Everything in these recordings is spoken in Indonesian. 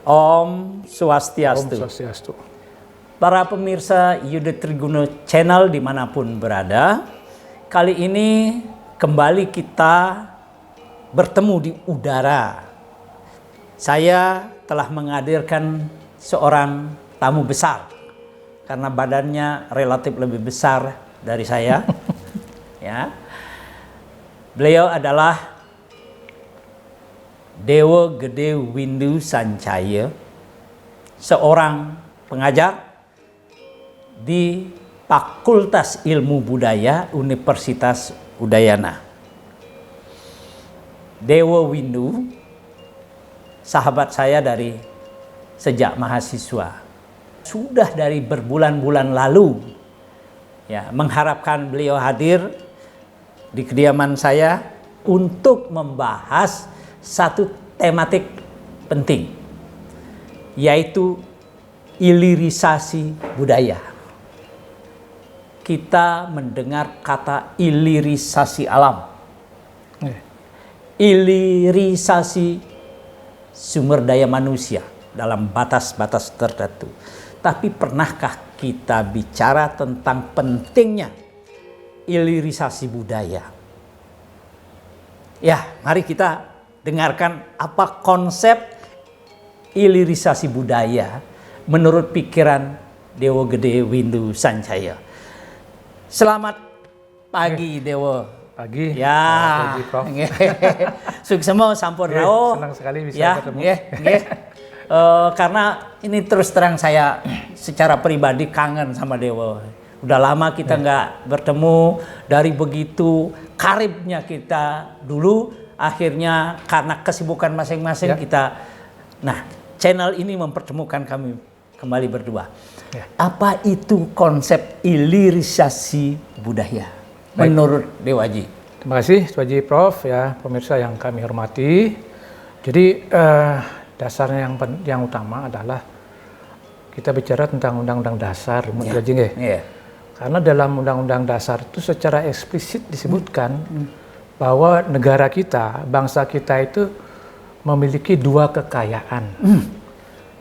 Om Om Swastiastu. Swastiastu. Para pemirsa Yuda Triguno Channel dimanapun berada, kali ini kembali kita bertemu di udara. Saya telah menghadirkan seorang tamu besar karena badannya relatif lebih besar dari saya. Ya, beliau adalah Dewa Gede Windu Sancaya, seorang pengajar di Fakultas Ilmu Budaya Universitas Udayana. Dewa Windu, sahabat saya dari sejak mahasiswa. Sudah dari berbulan-bulan lalu, ya, mengharapkan beliau hadir di kediaman saya untuk membahas satu tematik penting, yaitu ilirisasi budaya. Kita mendengar kata ilirisasi alam, ilirisasi sumber daya manusia dalam batas-batas tertentu. Tapi pernahkah kita bicara tentang pentingnya ilirisasi budaya? Ya, mari kita dengarkan apa konsep ilirisasi budaya menurut pikiran Dewa Gede Windu Sancaya. Selamat pagi, Dewa. Pagi. Ya. Pagi, Prof. Suksemo sampun rao. Senang sekali bisa ya, ketemu. Karena ini terus terang saya secara pribadi kangen sama Dewa. Udah lama kita nggak bertemu, dari begitu karibnya kita dulu, akhirnya karena kesibukan masing-masing kita, nah channel ini mempertemukan kami kembali berdua. Apa itu konsep ilirisasi budaya menurut Dewaji? Terima kasih Dewaji, Prof, ya, pemirsa yang kami hormati. Jadi dasarnya yang utama adalah kita bicara tentang Undang-Undang Dasar, Dewaji, nggih? Karena dalam Undang-Undang Dasar itu secara eksplisit disebutkan bahwa negara kita, bangsa kita itu memiliki dua kekayaan.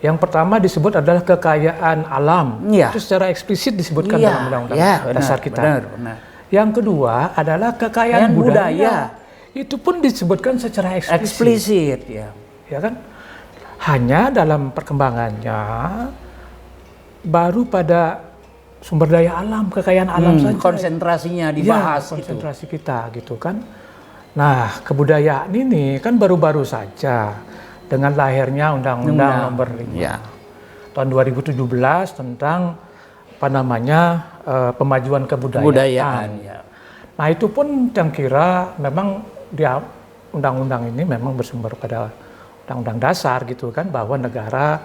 Yang pertama disebut adalah kekayaan alam. Itu secara eksplisit disebutkan dalam Undang-Undang Dasar kita. Benar. Yang kedua adalah kekayaan budaya. Itu pun disebutkan secara eksplisit. Ya kan? Hanya dalam perkembangannya baru pada sumber daya alam, kekayaan alam saja. Konsentrasinya dibahas. Konsentrasi kita gitu kan. Nah, kebudayaan ini kan baru-baru saja dengan lahirnya Undang-Undang Nomor 5 tahun 2017 tentang pemajuan kebudayaan. Nah, itu pun yang kira memang dia undang-undang ini memang bersumber pada Undang-Undang Dasar gitu kan, bahwa negara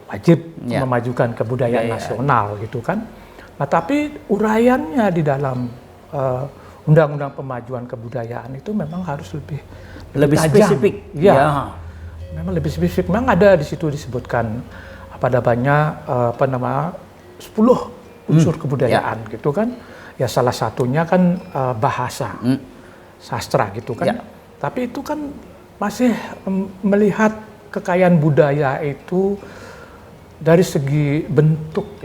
wajib memajukan kebudayaan nasional gitu kan. Nah, tapi uraiannya di dalam Undang-Undang Pemajuan Kebudayaan itu memang harus lebih spesifik. Memang lebih spesifik. Memang ada di situ disebutkan pada banyak 10 unsur kebudayaan gitu kan. Ya, salah satunya kan bahasa, sastra gitu kan. Tapi itu kan masih melihat kekayaan budaya itu dari segi bentuk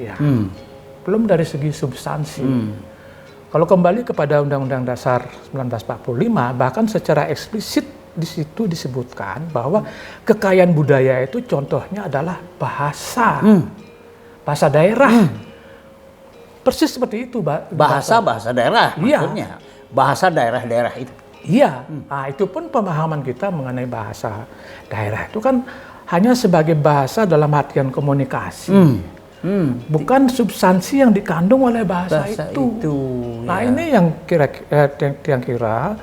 belum dari segi substansi. Kalau kembali kepada Undang-Undang Dasar 1945, bahkan secara eksplisit di situ disebutkan bahwa kekayaan budaya itu contohnya adalah bahasa, bahasa daerah. Persis seperti itu, bahasa daerah, maksudnya bahasa daerah-daerah itu. Nah, itu pun pemahaman kita mengenai bahasa daerah itu kan hanya sebagai bahasa dalam artian komunikasi. Bukan substansi yang dikandung oleh bahasa itu. Nah, ini yang kira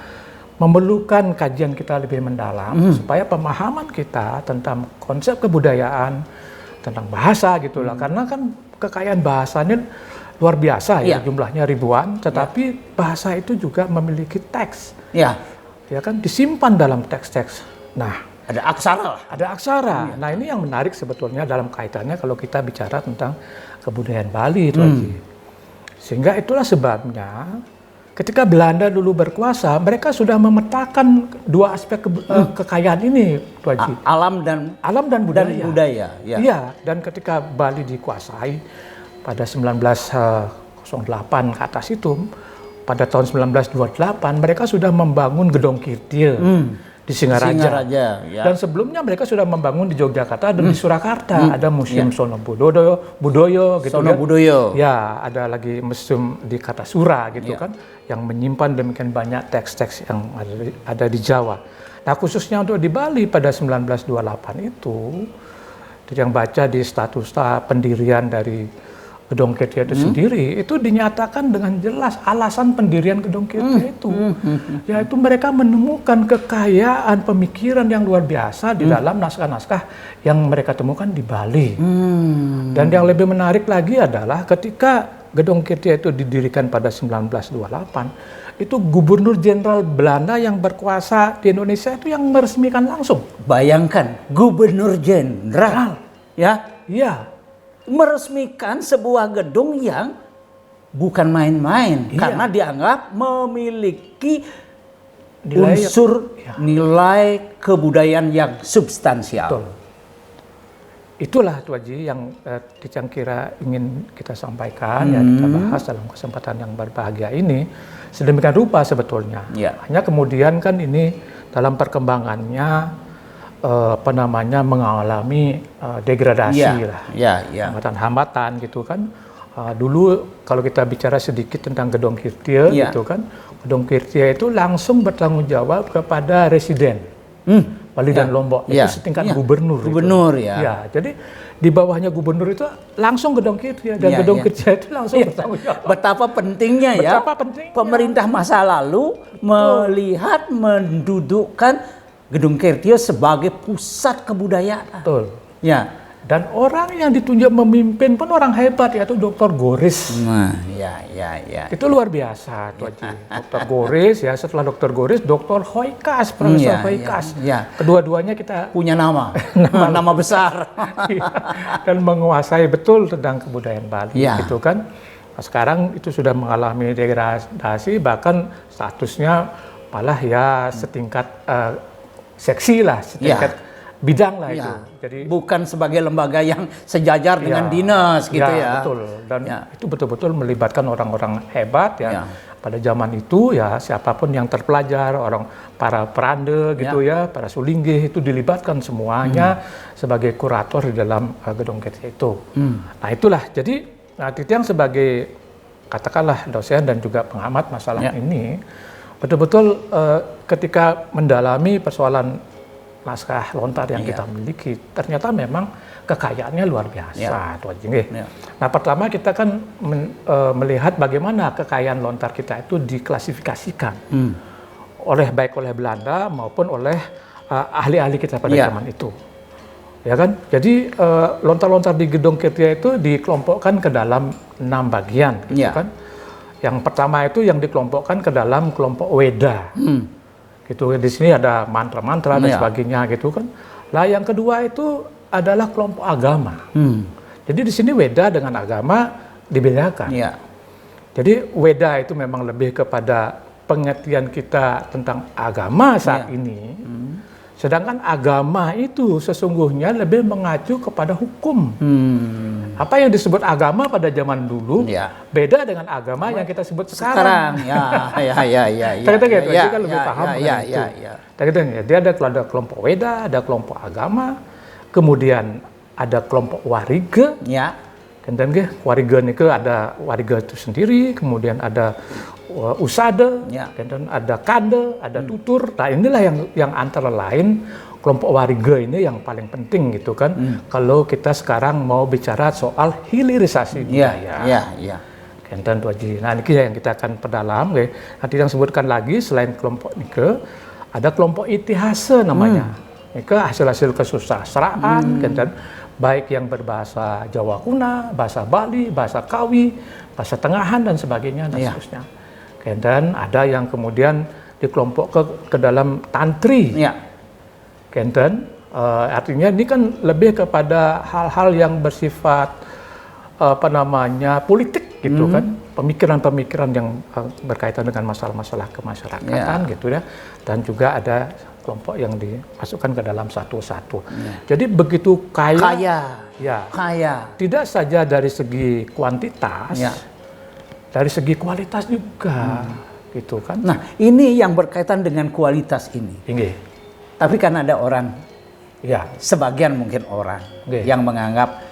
memerlukan kajian kita lebih mendalam supaya pemahaman kita tentang konsep kebudayaan, tentang bahasa gitulah. Karena kan kekayaan bahasanya luar biasa jumlahnya ribuan, tetapi bahasa itu juga memiliki teks. Ya kan, disimpan dalam teks-teks. Nah, ada aksara. Ada aksara. Nah, ini yang menarik sebetulnya dalam kaitannya kalau kita bicara tentang kebudayaan Bali itu. Sehingga itulah sebabnya ketika Belanda dulu berkuasa, mereka sudah memetakan dua aspek kekayaan ini, Tuan Haji. Alam dan budaya. Ya. Iya, dan ketika Bali dikuasai pada 1908 ke atas itu, pada tahun 1928 mereka sudah membangun Gedong Kirtia di Singaraja. Ya. Dan sebelumnya mereka sudah membangun di Yogyakarta dan di Surakarta ada Museum Sono Budoyo gitu Sono kan. Budoyo. Ya, ada lagi museum di Kartasura gitu kan, yang menyimpan demikian banyak teks-teks yang ada di Jawa. Nah, khususnya untuk di Bali pada 1928 itu, yang baca di statuta pendirian dari Gedong Kirtia itu sendiri, itu dinyatakan dengan jelas alasan pendirian Gedong Kirtia itu, yaitu mereka menemukan kekayaan pemikiran yang luar biasa di dalam naskah-naskah yang mereka temukan di Bali. Dan yang lebih menarik lagi adalah ketika Gedong Kirtia itu didirikan pada 1928, itu Gubernur Jenderal Belanda yang berkuasa di Indonesia itu yang meresmikan langsung. Bayangkan, Gubernur Jenderal, Iya. meresmikan sebuah gedung yang bukan main-main, karena dianggap memiliki unsur nilai kebudayaan yang substansial. Betul. Itulah Tuan Haji yang kira ingin kita sampaikan, ya kita bahas dalam kesempatan yang berbahagia ini. Sedemikian rupa sebetulnya. Hanya kemudian kan ini dalam perkembangannya mengalami degradasi lah, hambatan gitu kan. Dulu kalau kita bicara sedikit tentang Gedong Kirtia gitu kan, Gedong Kirtia itu langsung bertanggung jawab kepada residen Bali dan Lombok, itu setingkat gubernur. Ya, jadi di bawahnya gubernur itu langsung Gedong Kirtia, dan Gedong Kirtia itu langsung bertanggung jawab. Betapa pentingnya pemerintah masa lalu melihat mendudukkan Gedong Kirtia sebagai pusat kebudayaan. Betul. Ya. Dan orang yang ditunjuk memimpin pun orang hebat, yaitu Dr. Goris. Nah, Itu luar biasa, Tuan Haji. Dr. Goris, ya, setelah Dr. Goris, Dr. Hoykas, Profesor Hoykas. Kedua-duanya kita punya nama besar. Dan menguasai betul tentang kebudayaan Bali, gitu kan. Nah, sekarang itu sudah mengalami degradasi, bahkan statusnya malah setingkat seksi lah, setingkat bidang lah itu. Jadi bukan sebagai lembaga yang sejajar dengan dinas gitu ya. Betul. Dan itu betul-betul melibatkan orang-orang hebat pada zaman itu, siapapun yang terpelajar, para perande gitu para sulinggih itu dilibatkan semuanya sebagai kurator di dalam Gedong Kirtia itu. Nah, itulah. Jadi Titiang sebagai katakanlah dosen dan juga pengamat masalah ini, betul-betul ketika mendalami persoalan naskah lontar yang kita miliki, ternyata memang kekayaannya luar biasa, Tuan Haji. Nah, pertama kita kan melihat bagaimana kekayaan lontar kita itu diklasifikasikan baik oleh Belanda maupun oleh ahli-ahli kita pada zaman itu. Ya kan? Jadi lontar-lontar di Gedong Kirtia itu dikelompokkan ke dalam 6 bagian, gitu kan? Yang pertama itu yang dikelompokkan ke dalam kelompok Weda. Gitu. Di sini ada mantra-mantra dan sebagainya gitu kan. Lah yang kedua itu adalah kelompok agama. Jadi di sini Weda dengan agama dibedakan. Jadi Weda itu memang lebih kepada pengertian kita tentang agama saat ini. Sedangkan agama itu sesungguhnya lebih mengacu kepada hukum. Apa yang disebut agama pada zaman dulu beda dengan agama yang kita sebut sekarang. Kita kan lebih paham itu. Dia ada kelompok Weda, ada kelompok agama, kemudian ada kelompok Wariga. Dan Wariga itu ada Wariga itu sendiri, kemudian ada Usada, dan ada Kande, ada Tutur. Nah, inilah yang antara lain kelompok Wariga ini yang paling penting gitu kan. Kalau kita sekarang mau bicara soal hilirisasi budaya. Dan Tuan Haji. Nah, ini yang kita akan perdalam. Nanti yang sebutkan lagi selain kelompok ini ada kelompok Itihase namanya. Ini hasil-hasil kesusastraan, dan baik yang berbahasa Jawa kuna, bahasa Bali, bahasa Kawi, bahasa Tengahan dan sebagainya dan seterusnya. Dan ada yang kemudian dikelompok ke dalam tantri. Dan artinya ini kan lebih kepada hal-hal yang bersifat politik gitu kan. pemikiran-pemikiran yang berkaitan dengan masalah-masalah kemasyarakatan gitu ya, dan juga ada kelompok yang dimasukkan ke dalam satu-satu. Jadi begitu kaya, tidak saja dari segi kuantitas, dari segi kualitas juga, gitu kan. Nah, ini yang berkaitan dengan kualitas ini. Tapi kan ada orang, sebagian mungkin orang yang menganggap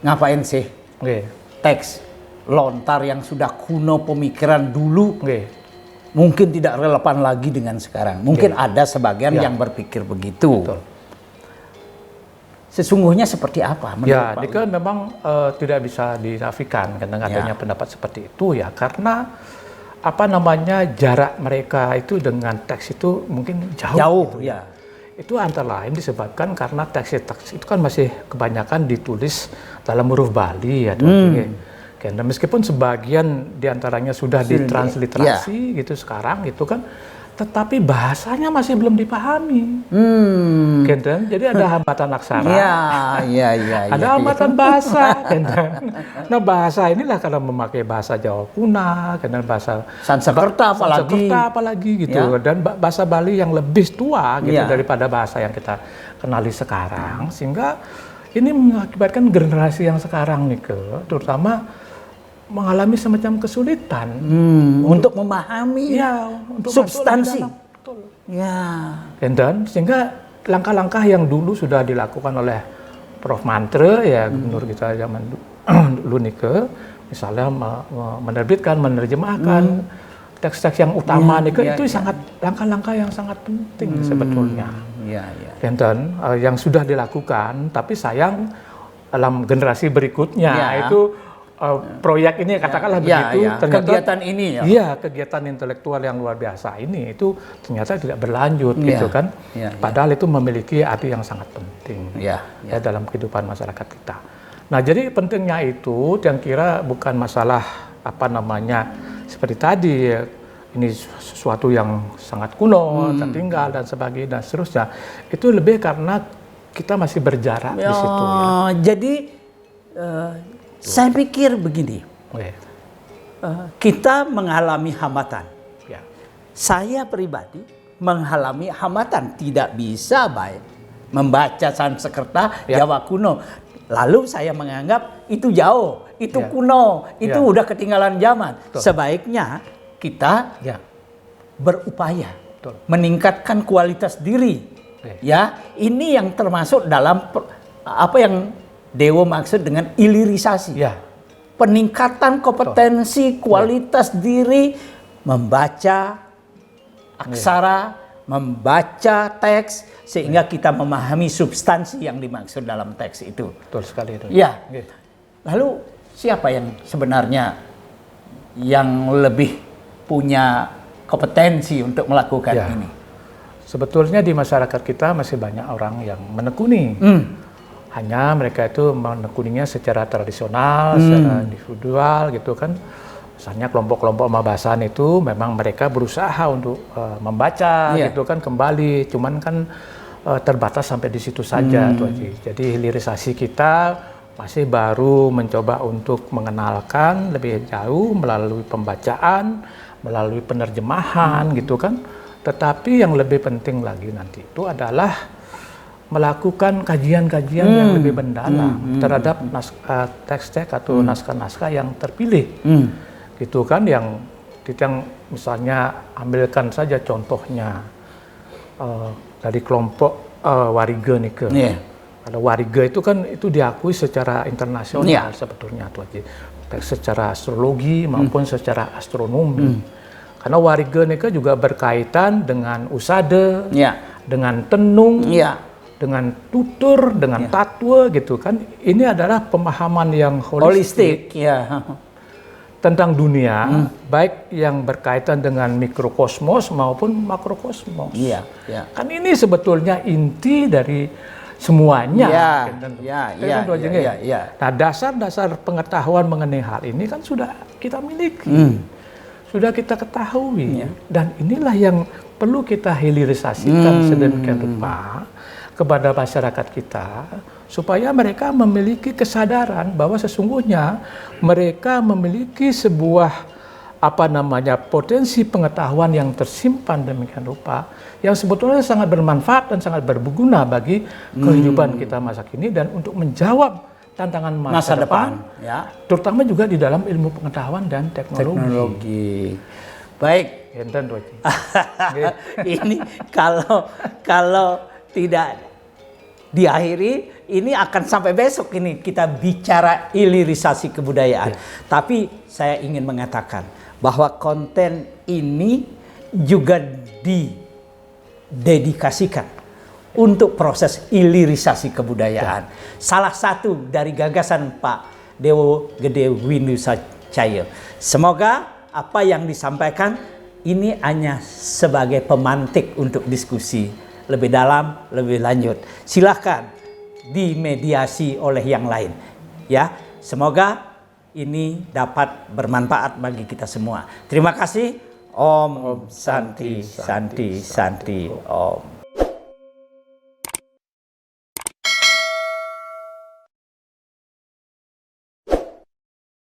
ngapain sih teks lontar yang sudah kuno pemikiran dulu, mungkin tidak relevan lagi dengan sekarang. Mungkin ada sebagian yang berpikir begitu. Betul. Sesungguhnya seperti apa menurut Pak? Ini kan memang tidak bisa dinafikan dengan adanya pendapat seperti itu ya, karena jarak mereka itu dengan teks itu mungkin jauh gitu. Itu antara lain disebabkan karena teks itu kan masih kebanyakan ditulis dalam huruf Bali ya. Dan meskipun sebagian diantaranya sudah ditransliterasi gitu sekarang gitu kan, tetapi bahasanya masih belum dipahami. Jadi ada hambatan aksara, ada hambatan bahasa. Nah, bahasa inilah karena memakai bahasa Jawa kuno, karena bahasa Sanskerta apalagi gitu, dan bahasa Bali yang lebih tua gitu daripada bahasa yang kita kenali sekarang, sehingga ini mengakibatkan generasi yang sekarang nih terutama mengalami semacam kesulitan untuk memahami untuk substansi. Dan sehingga langkah-langkah yang dulu sudah dilakukan oleh Prof. Mantre ya, gubernur kita zaman dulu Nike, misalnya menerjemahkan teks-teks yang utama itu sangat langkah-langkah yang sangat penting sebetulnya. Dan yang sudah dilakukan, tapi sayang dalam generasi berikutnya itu proyek ini katakanlah begitu, ternyata kegiatan ini kegiatan intelektual yang luar biasa ini itu ternyata tidak berlanjut gitu kan, padahal itu memiliki arti yang sangat penting dalam kehidupan masyarakat kita. Nah, jadi pentingnya itu yang kira bukan masalah seperti tadi ini sesuatu yang sangat kuno, tertinggal dan sebagainya dan seterusnya, itu lebih karena kita masih berjarak di situ Jadi saya pikir begini, kita mengalami hambatan. Saya pribadi mengalami hambatan, tidak bisa baik membaca Sanskerta Jawa kuno. Lalu saya menganggap itu jauh, itu kuno, itu udah ketinggalan zaman. Sebaiknya kita berupaya meningkatkan kualitas diri. Ini yang termasuk dalam apa yang Dewo maksud dengan ilirisasi. Peningkatan kompetensi, kualitas diri, membaca aksara, membaca teks, sehingga kita memahami substansi yang dimaksud dalam teks itu. Betul sekali itu. Lalu siapa yang sebenarnya yang lebih punya kompetensi untuk melakukan ini? Sebetulnya di masyarakat kita masih banyak orang yang menekuni. Hanya mereka itu menekuninya secara tradisional, secara individual gitu kan. Misalnya kelompok-kelompok mabasan itu memang mereka berusaha untuk membaca gitu kan kembali, cuman kan terbatas sampai di situ saja tuh Haji. Jadi hilirisasi kita masih baru mencoba untuk mengenalkan lebih jauh melalui pembacaan, melalui penerjemahan gitu kan. Tetapi yang lebih penting lagi nanti itu adalah melakukan kajian-kajian yang lebih mendalam terhadap teks-teks atau naskah-naskah yang terpilih, gitu kan, yang misalnya ambilkan saja contohnya dari kelompok Warige Nike. Kalau Warige itu kan itu diakui secara internasional sebetulnya tuh, baik secara astrologi maupun secara astronomi. Karena Warige Nike juga berkaitan dengan usade, dengan tenung. Dengan tutur, dengan tatwa gitu kan. Ini adalah pemahaman yang holistik tentang dunia, baik yang berkaitan dengan mikrokosmos maupun makrokosmos. Kan ini sebetulnya inti dari semuanya. Nah, dasar-dasar pengetahuan mengenai hal ini kan sudah kita miliki, sudah kita ketahui, dan inilah yang perlu kita hilirisasikan sedemikian rupa. kepada masyarakat kita supaya mereka memiliki kesadaran bahwa sesungguhnya mereka memiliki sebuah potensi pengetahuan yang tersimpan demikian rupa yang sebetulnya sangat bermanfaat dan sangat berguna bagi kehidupan kita masa kini dan untuk menjawab tantangan masa depan ya, terutama juga di dalam ilmu pengetahuan dan teknologi. Baik. Enten, Ini kalau tidak diakhiri, ini akan sampai besok ini kita bicara hilirisasi kebudayaan. Tapi saya ingin mengatakan bahwa konten ini juga didedikasikan untuk proses hilirisasi kebudayaan. Salah satu dari gagasan Pak Dewo Gede Windusacayo. Semoga apa yang disampaikan ini hanya sebagai pemantik untuk diskusi lebih dalam, lebih lanjut. Silahkan dimediasi oleh yang lain. Ya, semoga ini dapat bermanfaat bagi kita semua. Terima kasih. Om Santi Santi Santi Om.